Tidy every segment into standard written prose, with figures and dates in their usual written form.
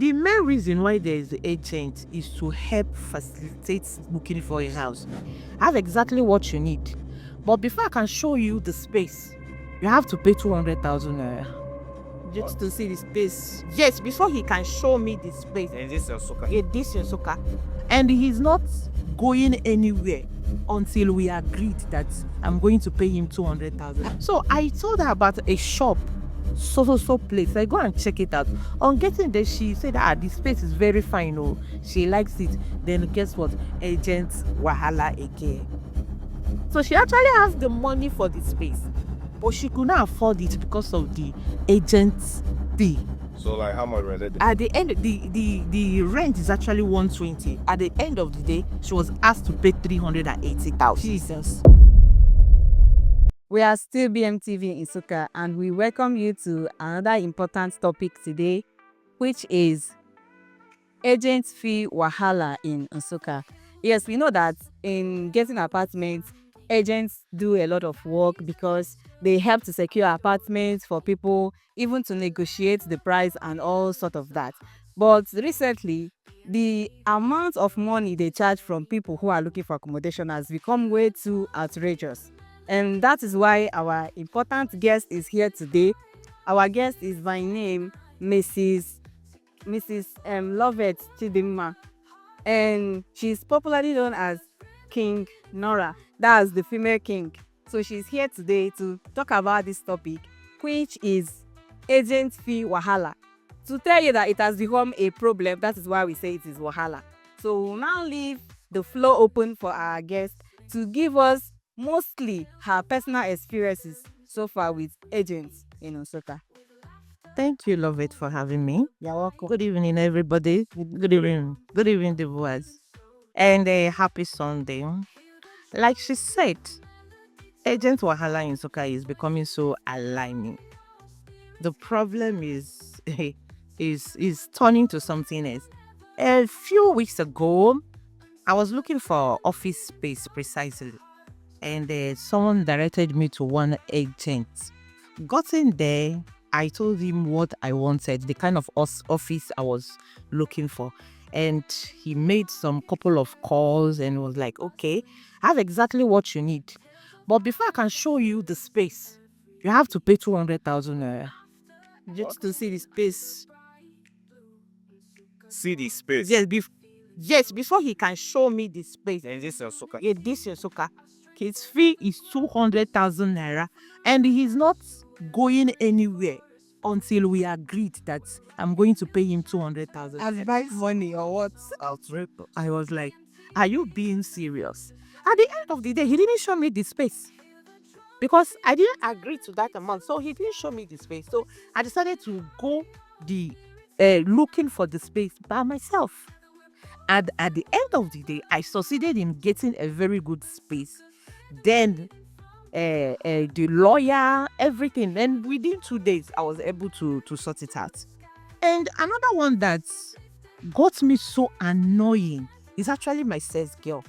The main reason why there is the agent is to help facilitate booking for a house. I have exactly what you need. But before I can show you the space, you have to pay 200,000 naira. Just to see the space. Yes, before he can show me the space. And this is Nsukka. Yeah, this in Nsukka. And he's not going anywhere until we agreed that I'm going to pay him 200,000. So I told her about a shop, so place. I go and check it out. On getting there, she said, this space is very fine. Oh, she likes it. Then guess what? Agent Wahala again. So she actually has the money for the space, but she could not afford it because of the agent's fee. So like how much rent? At the end, the rent is actually 120. At the end of the day, she was asked to pay 380,000. Jesus. We are still BMTV in Nsukka, and we welcome you to another important topic today, which is agent fee wahala in Nsukka. Yes, we know that in getting apartments, agents do a lot of work because they help to secure apartments for people, even to negotiate the price and all sort of that. But recently, the amount of money they charge from people who are looking for accommodation has become way too outrageous. And that is why our important guest is here today. Our guest is by name Mrs. Lovett Chidimma, and she's popularly known as King Nora. That's the female king. So she's here today to talk about this topic, which is agent fee wahala. To tell you that it has become a problem, that is why we say it is wahala. So we'll now leave the floor open for our guest to give us mostly her personal experiences so far with agents in Nsukka. Thank you, Lovett, for having me. You're welcome. Good evening, everybody. Good evening. Good evening, the viewers. And a happy Sunday. Like she said, agent Wahala in Nsukka is becoming so alarming. The problem is is turning to something else. A few weeks ago, I was looking for office space precisely, and someone directed me to one agent. Got in there, I told him what I wanted, the kind of office I was looking for. And he made some couple of calls and was like, okay, I have exactly what you need. But before I can show you the space, you have to pay 200,000 naira. Just to see the space. See the space. Yes, before he can show me the space. And this is Nsukka. Yeah, this in Nsukka. His fee is 200,000 naira, and he's not going anywhere until we agreed that I'm going to pay him 200,000. Advice money or what? I was like, are you being serious? At the end of the day, he didn't show me the space because I didn't agree to that amount. So he didn't show me the space. So I decided to go looking for the space by myself. And at the end of the day, I succeeded in getting a very good space. Then the lawyer, everything. And within 2 days, I was able to sort it out. And another one that got me so annoying is actually my sales girl.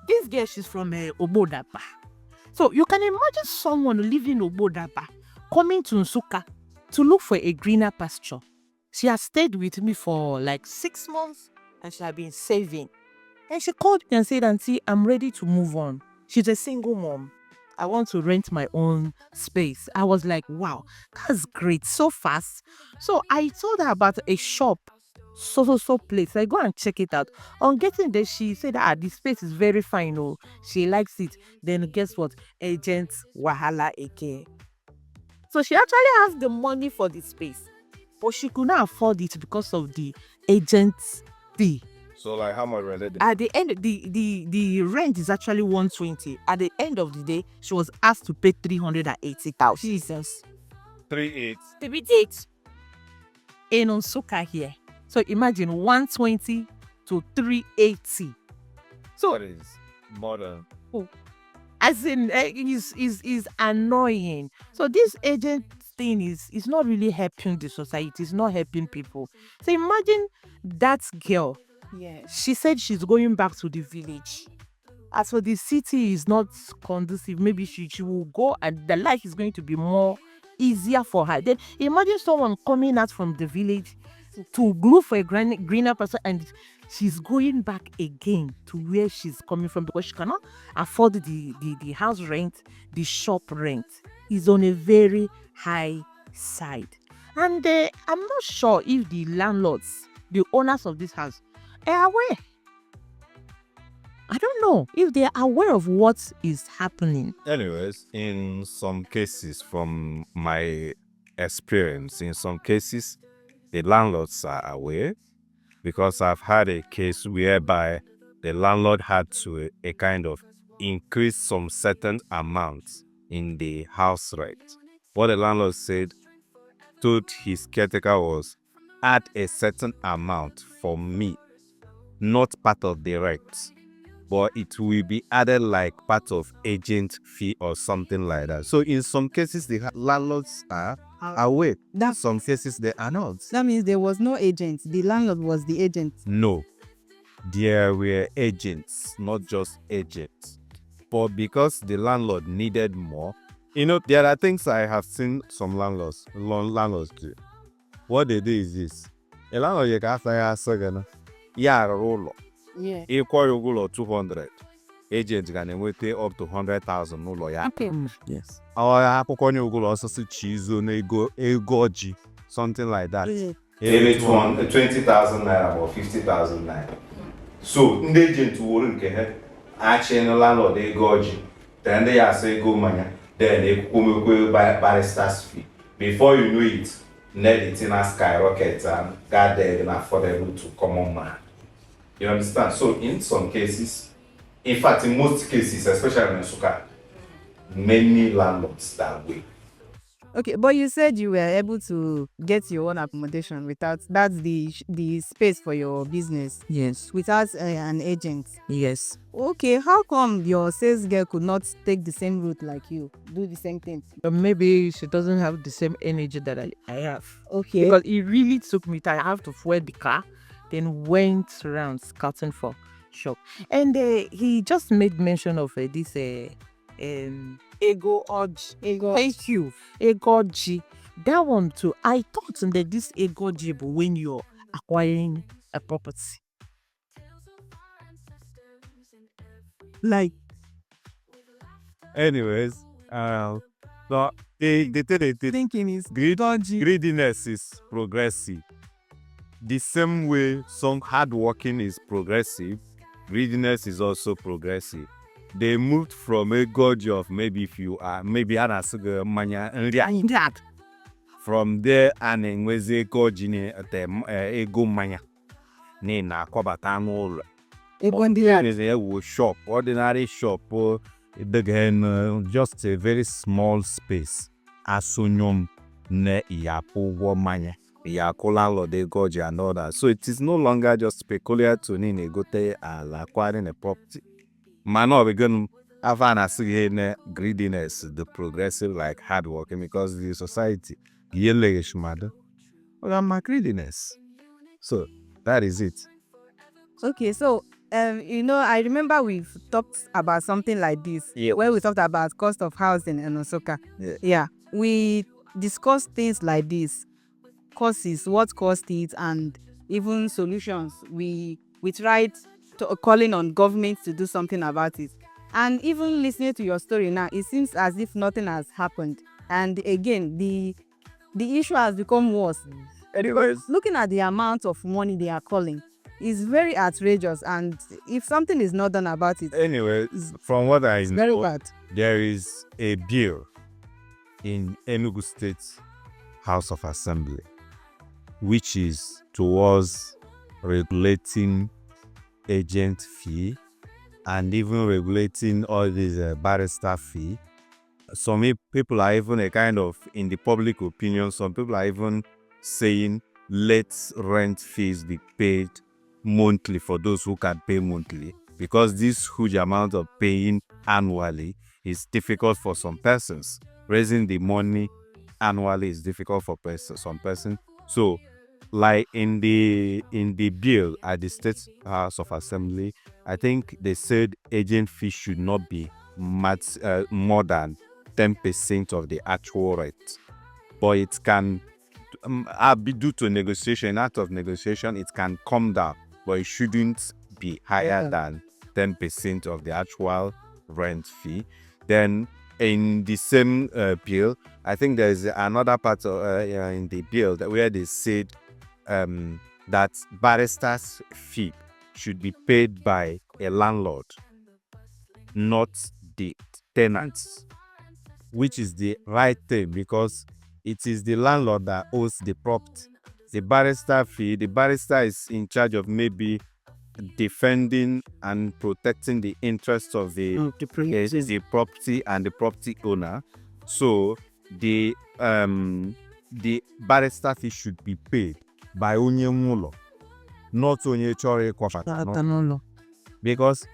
This girl, she's from Obodapa. So you can imagine someone living in Obodapa coming to Nsukka to look for a greener pasture. She has stayed with me for like 6 months and she has been saving. And she called me and said, Auntie, I'm ready to move on. She's a single mom. I want to rent my own space. I was like, wow, that's great, so fast. So I told her about a shop, so place. I go and check it out. On getting there, she said, this space is very fine. Oh, she likes it. Then guess what? Agent Wahala again. So she actually has the money for the space, but she could not afford it because of the agent's fee. So like how much rent? At the end, the rent is actually 120. At the end of the day, she was asked to pay 380,000. Jesus. 3.8. In Nsukka here. So imagine 120 to 380. So That is more than. as in is annoying. So this agent thing is not really helping the society. It's not helping people. So imagine that girl. Yes. She said she's going back to the village. As for the city is not conducive, maybe she will go and the life is going to be more easier for her. Then imagine someone coming out from the village to look for a greener person, and she's going back again to where she's coming from because she cannot afford the house rent, the shop rent is on a very high side. And I'm not sure if the landlords, the owners of this house, are aware. I don't know if they are aware of what is happening. Anyways, in some cases, from my experience, in some cases, the landlords are aware, because I've had a case whereby the landlord had to a kind of increase some certain amounts in the house rent. What the landlord told his caretaker was, add a certain amount for me, not part of the rent, but it will be added like part of agent fee or something like that. So in some cases, the landlords are aware. In some cases, they are not. That means there was no agent. The landlord was the agent. No, there were agents, not just agents. But because the landlord needed more, there are things I have seen some landlords do. What they do is this. A landlord, you can say, yeah, roll. Yeah. Equal your 200. Agent can enwete up to 100,000 n'ụlọ ya. Okay. Yes. Or akwụkwọ onye ụgwọ ọsọsọ chizo na ego ọjị, something like that. Maybe 20,000 naira or 50,000 naira. So ndị agent wuru nke ha achị na landlord ego ọjị, then they are say ego mmanya, then ekwukwomekwe barrister's fee. Before you know it, net it in a skyrocket and got there and affordable to common man. You understand? So in some cases, in fact, in most cases, especially in Nsukka, many landlords that way. Okay, but you said you were able to get your own accommodation without, that's the space for your business, Yes. without an agent. Yes. Okay, how come your sales girl could not take the same route like you, do the same thing? But maybe she doesn't have the same energy that I have. Okay. Because it really took me time. I have to fuel the car, then went around scouting for shop. And he just made mention of this ego urge. Ego. Thank you. Ego G. That one too. I thought that this ego G, but when you're acquiring a property. Like, Anyways, so the Thinking is greediness is progressive. The same way some hard working is progressive, greediness is also progressive. They moved from a gorge of maybe if you are maybe manya that. from there and in weze gorge in ego manya na kwabata n'ụlọ. Is a shop, ordinary shop, again, just a very small space. Asonyom ne yapo womanya. Yakola de goji and all that. So it is no longer just peculiar to Ninegote and acquiring a property. Man, we going to have an greediness, the progressive like hard working, because the society yellowish matter. Well, I'm a greediness. So that is it. Okay, so I remember we've talked about something like this, Yeah. where we talked about cost of housing in Nsukka. Yeah. We discussed things like this, causes, what caused it, and even solutions. We tried to calling on government to do something about it. And even listening to your story now, it seems as if nothing has happened. And again, the issue has become worse. Anyways, Looking at the amount of money they are calling is very outrageous, and if something is not done about it, from what I it's very know, bad. there is a bill in Enugu State House of Assembly, which is towards regulating agent fee and even regulating all these barrister fee. Some people are even a kind of, in the public opinion, some people are even saying let rent fees be paid monthly for those who can pay monthly, because this huge amount of paying annually is difficult for some persons. Raising the money annually is difficult for some person. So, like in the bill at the State House of Assembly, I think they said agent fee should not be more than 10% of the actual rate, but it can be due to negotiation, out of negotiation, it can come down, but it shouldn't be higher than 10% of the actual rent fee. Then in the same bill, I think there's another part in the bill where they said that barrister's fee should be paid by a landlord, not the tenants, which is the right thing because it is the landlord that owns the property. The barrister fee, the barrister is in charge of maybe defending and protecting the interests of the property and the property owner. So the barrister fee should be paid by onye nwụlọ, not onye chọrọ ịkwafata. Because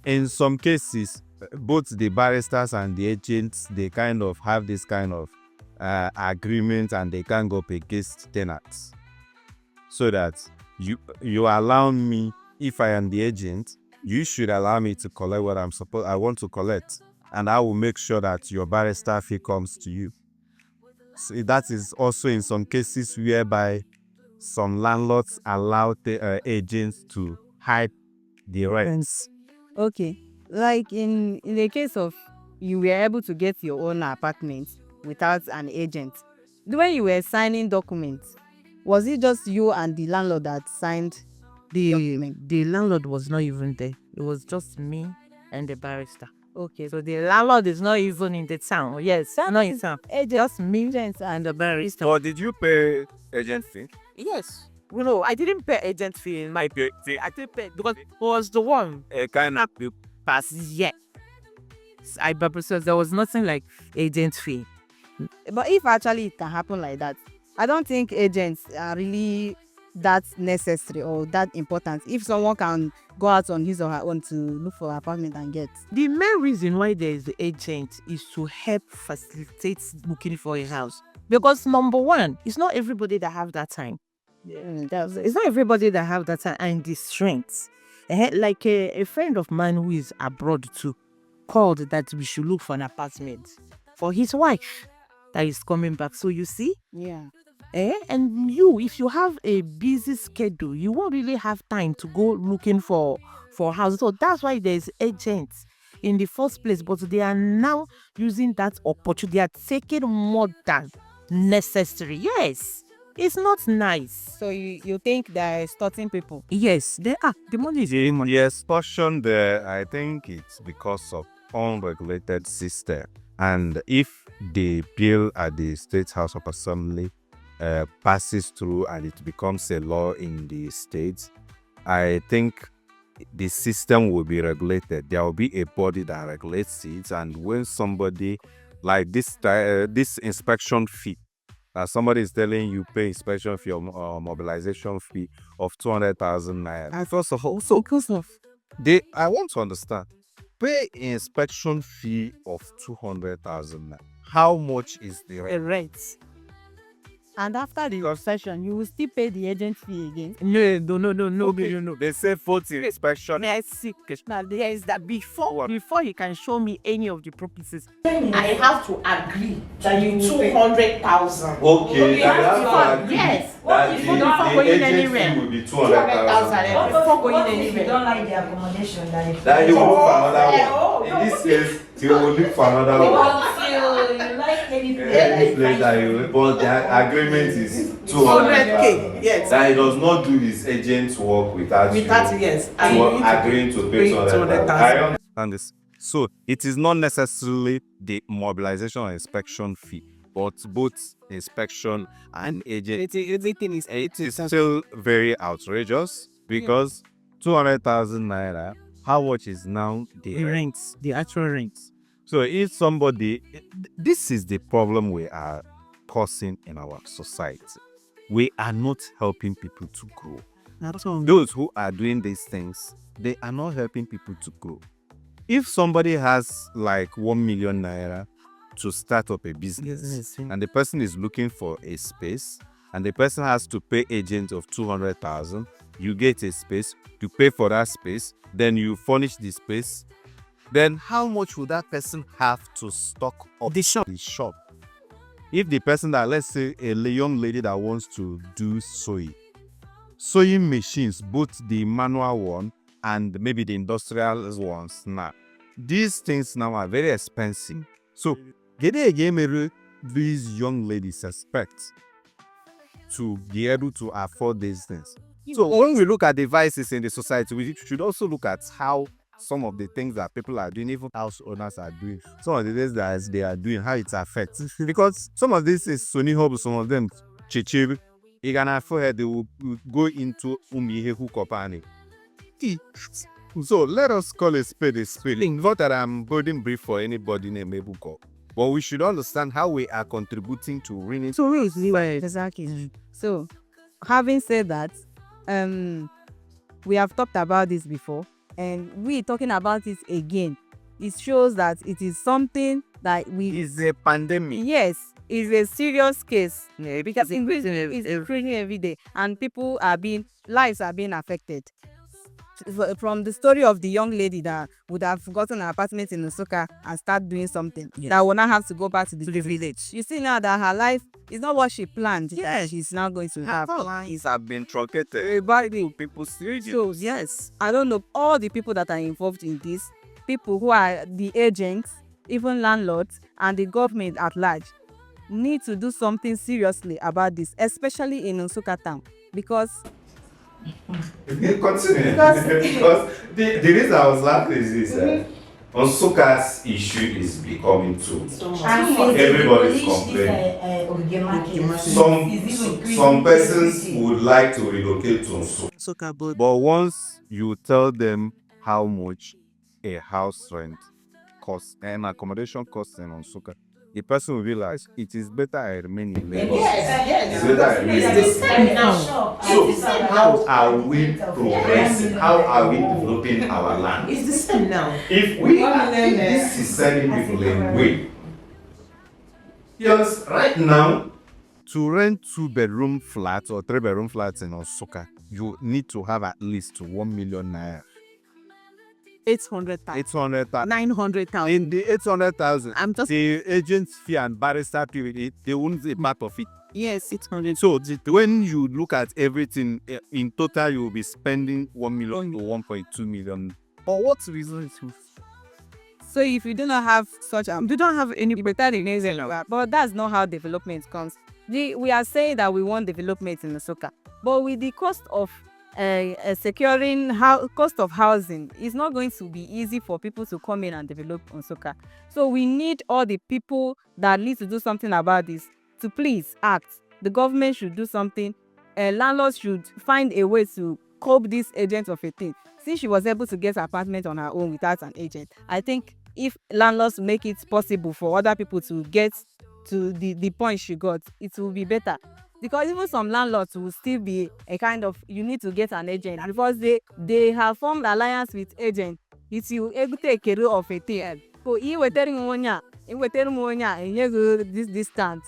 in some cases, both the barristers and the agents, they kind of have this kind of agreement and they can go up against tenants. So that you allow me, if I am the agent, you should allow me to collect what I want to collect. And I will make sure that your barrister fee comes to you. So that is also in some cases whereby some landlords allow the agents to hide the rents. Okay, like in the case of you were able to get your own apartment without an agent, when you were signing documents, was it just you and the landlord that signed the document? The landlord was not even there. It was just me and the barrister. Okay, so the landlord is not even in the town. Yes, not in town. Just me and the barrister. Or did you pay agent fee? Yes. No, I didn't pay agent fee in my pay. I didn't pay because it was the one Kind of pass. Yeah. So there was nothing like agent fee. But if actually it can happen like that, I don't think agents are really that necessary or that important. If someone can go out on his or her own to look for an apartment and get. The main reason why there is the agent is to help facilitate looking for a house. Because number one, it's not everybody that have that time. It's not everybody that have that time and the strength. Like a friend of mine who is abroad too called that we should look for an apartment for his wife that is coming back. So you see, Yeah. and if you have a busy schedule, you won't really have time to go looking for houses. So that's why there's agents in the first place. But they are now using that opportunity. They are taking more than necessary. Yes, it's not nice. So you think they're extorting people? Yes, they are. The money is really money. The extortion there, I think it's because of unregulated system. And if the bill at the State House of Assembly passes through and it becomes a law in the states, I think the system will be regulated. There will be a body that regulates it, and when somebody like this inspection fee, somebody is telling you pay inspection fee or mobilization fee of 200,000 naira. I first of all, so because of I want to understand, pay inspection fee of 200,000 naira. How much is the rent? Rent. And after the inspection, you will still pay the agent fee again. No. Okay. No. They say 40 inspection. May I see? Now there is that before you can show me any of the properties, I have to agree that you 200,000. Okay, Yes. The agent fee will be 200,000. Before going What if you anywhere. don't like the accommodation that Then he will look for another one. In this case, he will look for another one. Until you like any Any place that he will, but the agreement is 200,000. Yes. That he does not do his agent's work without you yes. agreeing to pay 200,000. I And this, so it is not necessarily the mobilization or inspection fee, but both inspection and agent. It is still very outrageous because 200,000 naira. How much is now the rent? The actual rent. So if somebody, this is the problem we are causing in our society. We are not helping people to grow. Those who are doing these things, they are not helping people to grow. If somebody has like 1 million naira to start up a business and the person is looking for a space and the person has to pay agent of 200,000, you get a space, you pay for that space, then you furnish the space, then how much would that person have to stock up The shop. If the person that, let's say, young lady that wants to do sewing machines, both the manual one and maybe the industrial ones now, these things now are very expensive. So, these young ladies expect to be able to afford these things. So when we look at the vices in the society, we should also look at how some of the things that people are doing, even house owners are doing, some of the things that they are doing, how it affects. Because some of this is Sony Hub, some of them chichiri. You can afford they will go into umihe hookup and so let us call a spade a spade. Not that I'm burden brief for anybody named Ebuko, but we should understand how we are contributing to winning. So exactly. So, having said that, we have talked about this before, and we talking about it again. It shows that it is something that It's a pandemic. Yes, it's a serious case because it's increasing every day, and lives are being affected. From the story of the young lady that would have gotten an apartment in Nsukka and start doing something, that will now have to go back to the village. You see now that her life is not what she planned. Yes, she's now going to have. Things have been truncated. People still. So yes, I don't know all the people that are involved in this, people who are the agents, even landlords, and the government at large need to do something seriously about this, especially in Nsukka town, because Continue. Because the reason I was laughing is this. Nsukka's issue is becoming too. Everybody's complaining. Some persons would like to relocate to Nsukka. But once you tell them how much a house rent costs and accommodation costs in Nsukka, the person will realize it is better I remain in Lagos. It's better I remain in Lagos. So how are we progressing? How are we developing our land? It's the same now. If this is sending people away, yes, right now, To rent 2-bedroom flats or 3-bedroom flats in Nsukka, you need to have at least 1 million naira. 800,000. 800,000. 900,000. In the 800,000, I'm just the agent's fee and barrister fee, they won't be part of it. yes, 800. So when you look at everything, in total, you will be spending 1 million to 1.2 million. For what reason? so if you do not have such you don't have any better than but that's not how development comes. We are saying that we want development in Nsukka, but with the cost of securing cost of housing, it's not going to be easy for people to come in and develop Nsukka. So we need all the people that need to do something about this to please act. The government should do something. Landlords should find a way to cope this agent of a thing. Since she was able to get an apartment on her own without an agent, I think if landlords make it possible for other people to get to the point she got, it will be better. Because even some landlords will still be a kind of, you need to get an agent because they have formed alliance with agent. It's you able to take care of a thing. So this distant.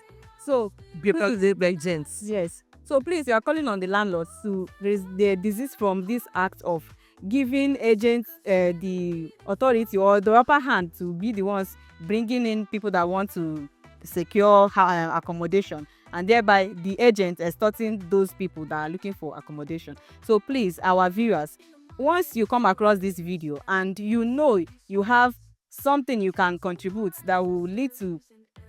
So Because they agents. yes. So please, you are calling on the landlords to desist from this act of giving agents the authority or the upper hand to be the ones bringing in people that want to secure accommodation, and thereby the agent extorting those people that are looking for accommodation. So please, our viewers, once you come across this video and you know you have something you can contribute that will lead to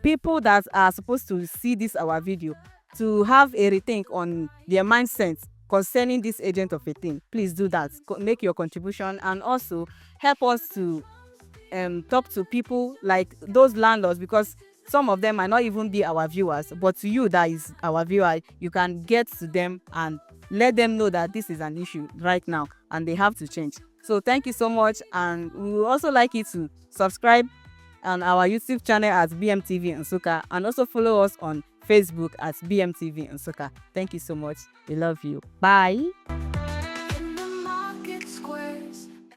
people that are supposed to see this our video to have a rethink on their mindset concerning this agent of a thing, please do that. Make your contribution and also help us to talk to people like those landlords, because some of them might not even be our viewers, but to you that is our viewer, you can get to them and let them know that this is an issue right now and they have to change. So thank you so much, and we would also like you to subscribe on our YouTube channel at BMTV Nsukka, and also follow us on Facebook at BMTV Nsukka. Thank you so much. We love you. Bye.